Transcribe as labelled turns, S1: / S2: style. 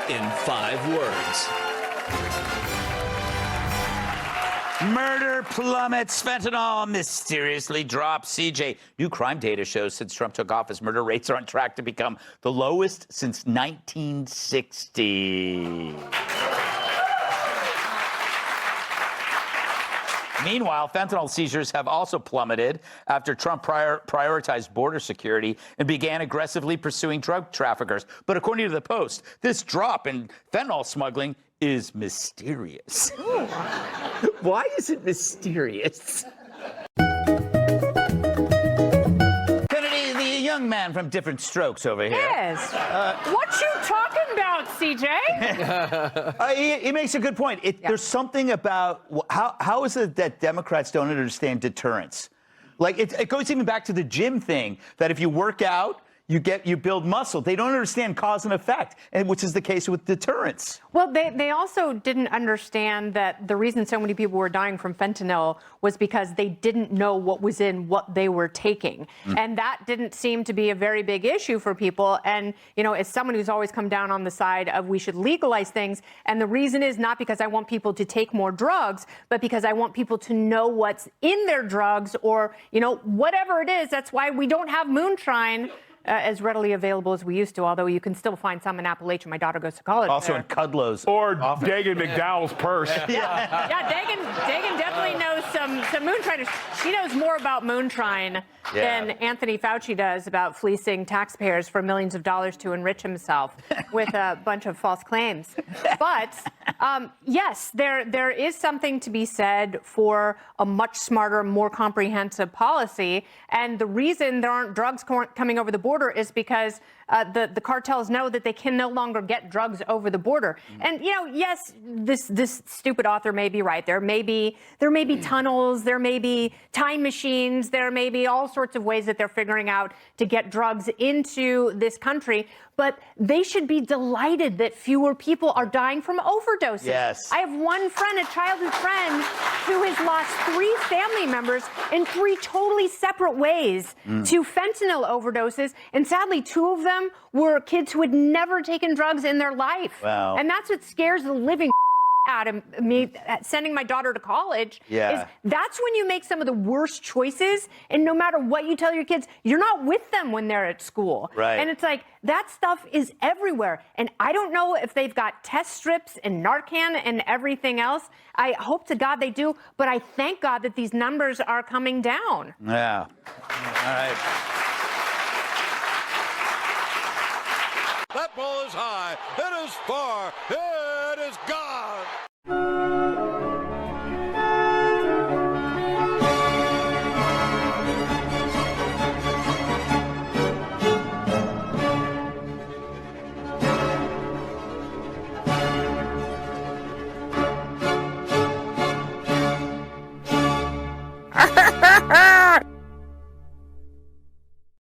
S1: in 5 words.
S2: Murder plummets. Fentanyl mysteriously drops. CJ, new crime data shows since Trump took office, murder rates are on track to become the lowest since 1960. Meanwhile, fentanyl seizures have also plummeted after Trump prioritized border security and began aggressively pursuing drug traffickers. But according to the Post, this drop in fentanyl smuggling is mysterious. Why is it mysterious? Kennedy, the young man from Different Strokes over here.
S3: Yes. What you talking about, CJ?
S2: He makes a good point. There's something about how is it that Democrats don't understand deterrence? Like it goes even back to the gym thing, that if you work out, you build muscle. They don't understand cause and effect, which is the case with deterrence.
S3: Well, they also didn't understand that the reason so many people were dying from fentanyl was because they didn't know what was in what they were taking. And that didn't seem to be a very big issue for people. And, as someone who's always come down on the side of we should legalize things, and the reason is not because I want people to take more drugs, but because I want people to know what's in their drugs or, whatever it is. That's why we don't have moonshine as readily available as we used to, although you can still find some in Appalachia. My daughter goes to college
S2: Also
S3: there.
S2: in Kudlow's.
S4: Or Dagan McDowell's purse.
S3: Yeah, Dagan definitely knows some moonshiners. She knows more about moonshine than Anthony Fauci does about fleecing taxpayers for millions of dollars to enrich himself with a bunch of false claims. But yes, there is something to be said for a much smarter, more comprehensive policy. And the reason there aren't drugs coming over the border is because the cartels know that they can no longer get drugs over the border. And, yes, this stupid author may be right. There may be tunnels, there may be time machines, there may be all sorts of ways that they're figuring out to get drugs into this country. But they should be delighted that fewer people are dying from overdoses.
S2: Yes.
S3: I have one friend, a childhood friend, who has lost 3 family members in 3 totally separate ways to fentanyl overdoses. And sadly, 2 of them were kids who had never taken drugs in their life.
S2: Wow.
S3: And that's what scares the living out of me, sending my daughter to college.
S2: Yeah.
S3: Is that's when you make some of the worst choices. And no matter what you tell your kids, you're not with them when they're at school.
S2: Right.
S3: And it's like, that stuff is everywhere. And I don't know if they've got test strips and Narcan and everything else. I hope to God they do. But I thank God that these numbers are coming down.
S2: Yeah. All right.
S5: That ball is high. It is far. It is gone.